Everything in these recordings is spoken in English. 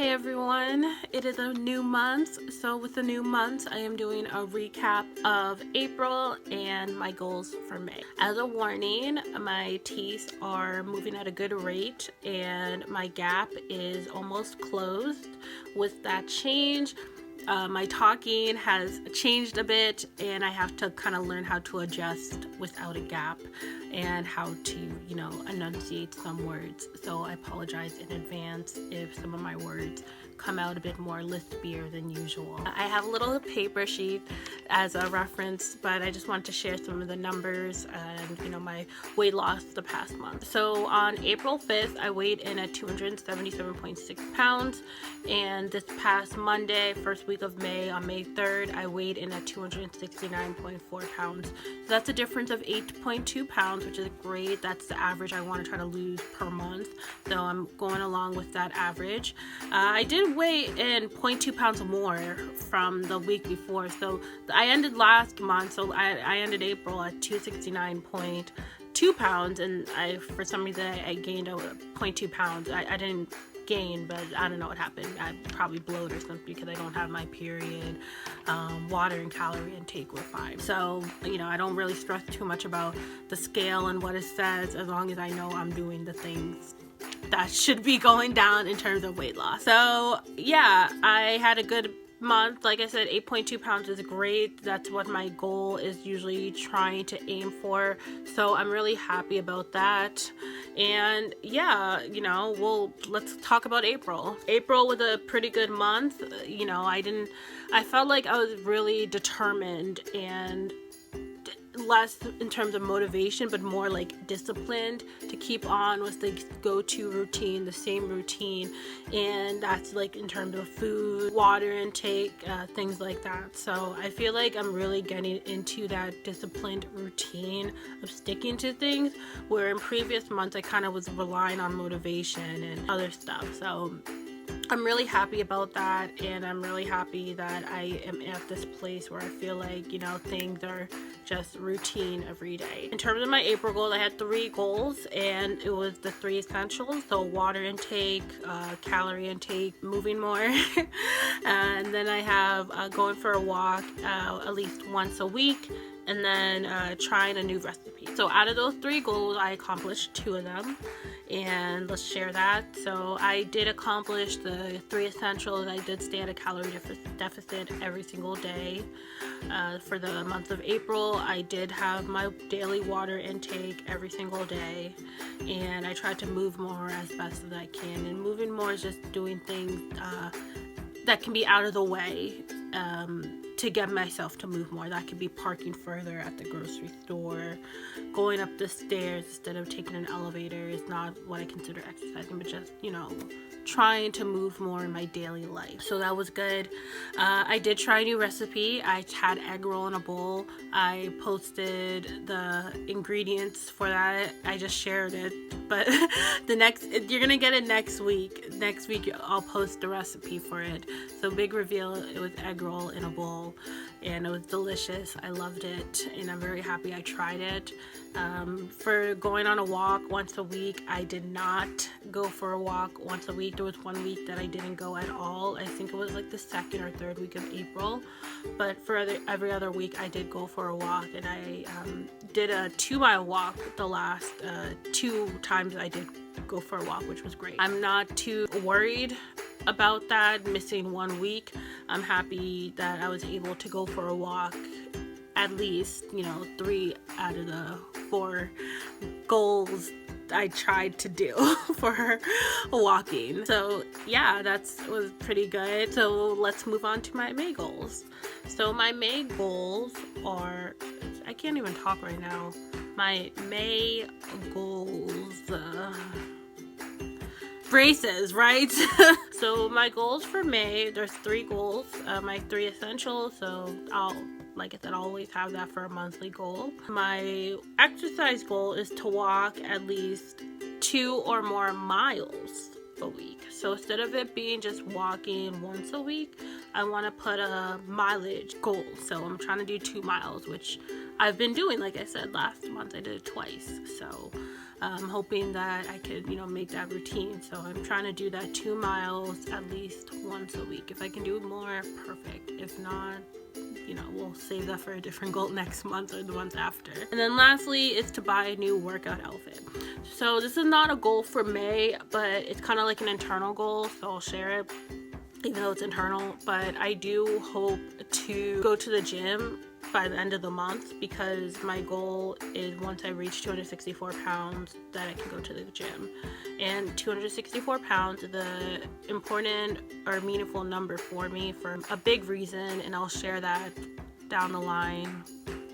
Hey everyone, it is a new month, so with the new month I am doing a recap of April and my goals for May. As a warning, my teeth are moving at a good rate and my gap is almost closed. With that change, my talking has changed a bit and I have to kind of learn how to adjust without a gap and how to, enunciate some words. So I apologize in advance if some of my words come out a bit more lispier than usual. I have a little paper sheet as a reference, but I just want to share some of the numbers and, my weight loss the past month. So on April 5th, I weighed in at 277.6 pounds, and this past Monday, first week of May, on May 3rd, I weighed in at 269.4 pounds. So that's a difference of 8.2 pounds, which is great. That's the average I want to try to lose per month. So I'm going along with that average. I did weigh in 0.2 pounds more from the week before. So I ended last month, so I ended April at 269.2 pounds, and for some reason I gained 0.2 pounds. I didn't gain, but I don't know what happened. I probably bloated or something because I don't have my period. Water and calorie intake were fine. So, I don't really stress too much about the scale and what it says as long as I know I'm doing the things that should be going down in terms of weight loss. So, yeah, I had a good month. Like I said, 8.2 pounds is great. That's what my goal is usually trying to aim for. So I'm really happy about that. And yeah, let's talk about April. April was a pretty good month. I felt like I was really determined and less in terms of motivation, but more like disciplined to keep on with the go-to routine, the same routine, and that's like in terms of food, water intake, things like that. So I feel like I'm really getting into that disciplined routine of sticking to things, where in previous months I kind of was relying on motivation and other stuff. So I'm really happy about that, and I'm really happy that I am at this place where I feel like, things are just routine every day. In terms of my April goals, I had 3 goals, and it was the 3 essentials. So water intake, calorie intake, moving more, and then I have going for a walk at least once a week, and then trying a new recipe. So out of those 3 goals, I accomplished 2 of them, and let's share that. So I did accomplish the 3 essentials. I did stay at a calorie deficit every single day. For the month of April, I did have my daily water intake every single day, and I tried to move more as best as I can. And moving more is just doing things that can be out of the way to get myself to move more. That could be parking further at the grocery store, going up the stairs instead of taking an elevator is not what I consider exercising, but just, trying to move more in my daily life. So that was good. I did try a new recipe. I had egg roll in a bowl. I posted the ingredients for that. I just shared it, but you're gonna get it next week. Next week I'll post the recipe for it. So big reveal, it was egg roll in a bowl, and it was delicious. I loved it, and I'm very happy I tried it. For going on a walk once a week, I did not go for a walk once a week. There was one week that I didn't go at all. I think it was like the 2nd or 3rd week of April, but for every other week I did go for a walk, and I did a 2-mile walk the last 2 times I did go for a walk, which was great. I'm not too worried about that, missing 1 week. I'm happy that I was able to go for a walk at least, 3 out of the 4 goals I tried to do for walking. So yeah, was pretty good. So let's move on to my May goals. So my May goals are, I can't even talk right now. My May goals, braces, right? So my goals for May, there's 3 goals, my 3 essentials. So like I said, I'll always have that for a monthly goal. My exercise goal is to walk at least 2 or more miles a week. So instead of it being just walking once a week, I want to put a mileage goal. So I'm trying to do 2 miles, which I've been doing. Like I said, last month I did it twice. So I'm hoping that I could, make that routine. So I'm trying to do that 2 miles at least once a week. If I can do more, perfect. If not, we'll save that for a different goal next month or the month after. And then lastly is to buy a new workout outfit. So this is not a goal for May, but it's kind of like an internal goal, so I'll share it even though it's internal. But I do hope to go to the gym by the end of the month, because my goal is once I reach 264 pounds that I can go to the gym. And 264 pounds is an important or meaningful number for me for a big reason, and I'll share that down the line.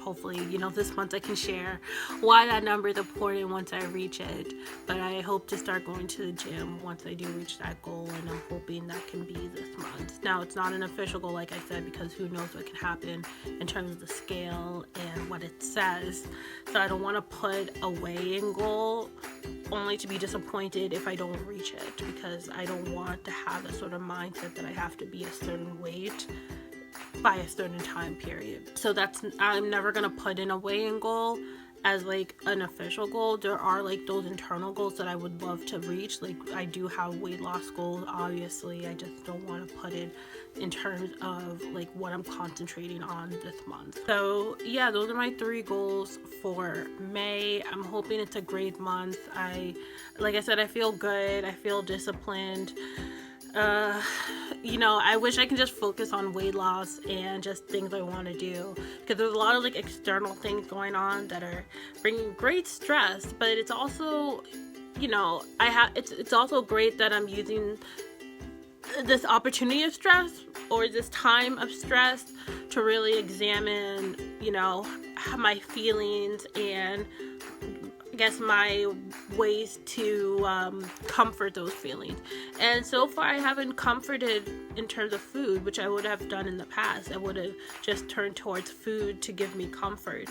Hopefully, this month I can share why that number is important once I reach it. But I hope to start going to the gym once I do reach that goal, and I'm hoping that can be this month. Now, it's not an official goal, like I said, because who knows what can happen in terms of the scale and what it says. So I don't want to put a weigh-in goal only to be disappointed if I don't reach it, because I don't want to have a sort of mindset that I have to be a certain weight by a certain time period. So I'm never gonna put in a weigh-in goal as like an official goal. There are like those internal goals that I would love to reach. Like, I do have weight loss goals, obviously. I just don't want to put it in terms of like what I'm concentrating on this month. So yeah, those are my 3 goals for May. I'm hoping it's a great month. Like I said, I feel good. I feel disciplined. I wish I can just focus on weight loss and just things I want to do, because there's a lot of like external things going on that are bringing great stress, but it's also, it's also great that I'm using this opportunity of stress or this time of stress to really examine, my feelings and I guess my ways to comfort those feelings. And so far I haven't comforted in terms of food, which I would have done in the past. I would have just turned towards food to give me comfort,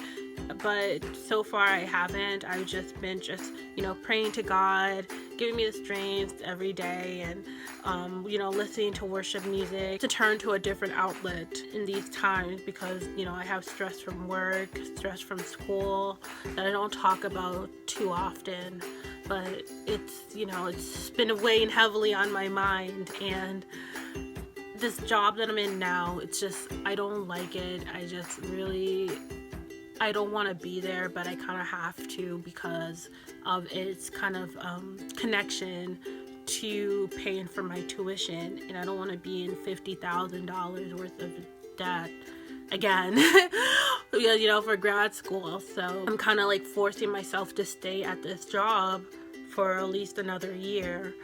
but so far I haven't. I've just been praying to God, giving me the strength every day, and listening to worship music to turn to a different outlet in these times, because I have stress from work, stress from school that I don't talk about too often, but it's been weighing heavily on my mind. And this job that I'm in now, I don't like it. I don't want to be there, but I kind of have to because of its kind of connection to paying for my tuition, and I don't want to be in $50,000 worth of debt again for grad school. So I'm kind of like forcing myself to stay at this job for at least another year,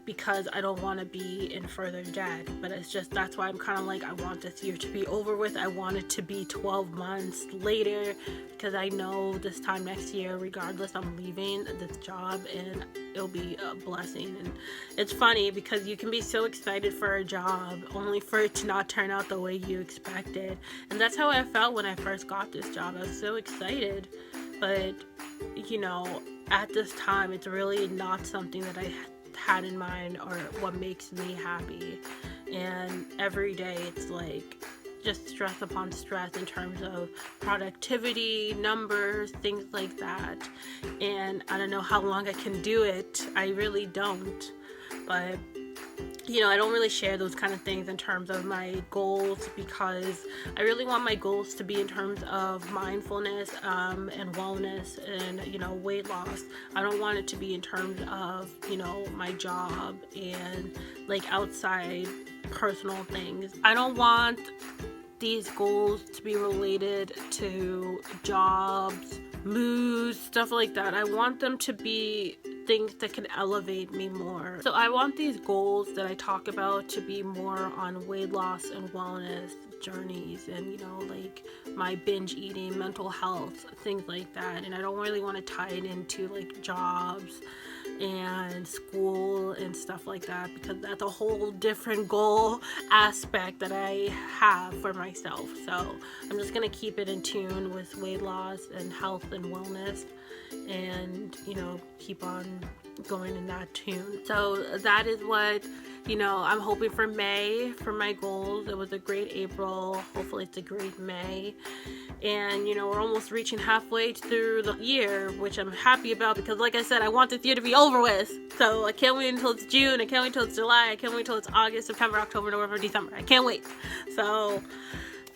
because I don't want to be in further debt. But that's why I'm kind of like, I want this year to be over with. I want it to be 12 months later, because I know this time next year, regardless, I'm leaving this job and it'll be a blessing. And it's funny because you can be so excited for a job only for it to not turn out the way you expected. And that's how I felt when I first got this job. I was so excited, but at this time, it's really not something that I had in mind or what makes me happy. And every day it's like just stress upon stress in terms of productivity, numbers, things like that. And I don't know how long I can do it. I really don't. But I don't really share those kind of things in terms of my goals, because I really want my goals to be in terms of mindfulness and wellness and, weight loss. I don't want it to be in terms of, my job and like outside personal things. I don't want these goals to be related to jobs, moods, stuff like that. I want them to be things that can elevate me more. So I want these goals that I talk about to be more on weight loss and wellness journeys, and like my binge eating, mental health, things like that. And I don't really want to tie it into like jobs and school and stuff like that, because that's a whole different goal aspect that I have for myself. So I'm just gonna keep it in tune with weight loss and health and wellness, and keep on going in that tune. So that is what You know, I'm hoping for May for my goals. It was a great April. Hopefully it's a great May. And, you know, we're almost reaching halfway through the year, which I'm happy about because, like I said, I want this year to be over with. So I can't wait until it's June. I can't wait until it's July. I can't wait until it's August, September, October, November, December. I can't wait. So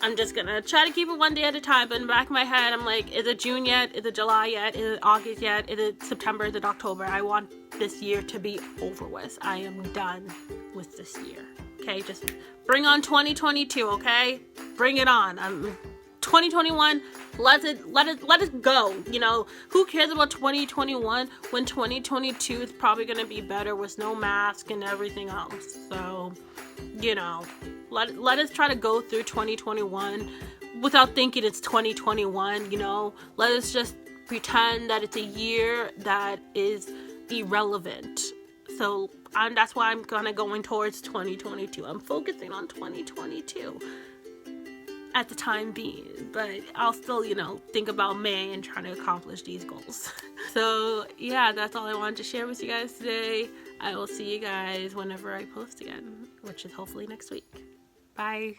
I'm just gonna try to keep it one day at a time. But in the back of my head, I'm like, is it June yet? Is it July yet? Is it August yet? Is it September? Is it October? I want this year to be over with. I am done with this year. Okay, just bring on 2022. Okay, bring it on. 2021. Let it go. You know, who cares about 2021 when 2022 is probably gonna be better with no mask and everything else. So, you know, let us try to go through 2021 without thinking it's 2021. You know, let us just pretend that it's a year that is irrelevant. So that's why I'm going towards 2022. I'm focusing on 2022 at the time being, but I'll still, you know, think about May and trying to accomplish these goals. So yeah, that's all I wanted to share with you guys today. I will see you guys whenever I post again, which is hopefully next week. Bye.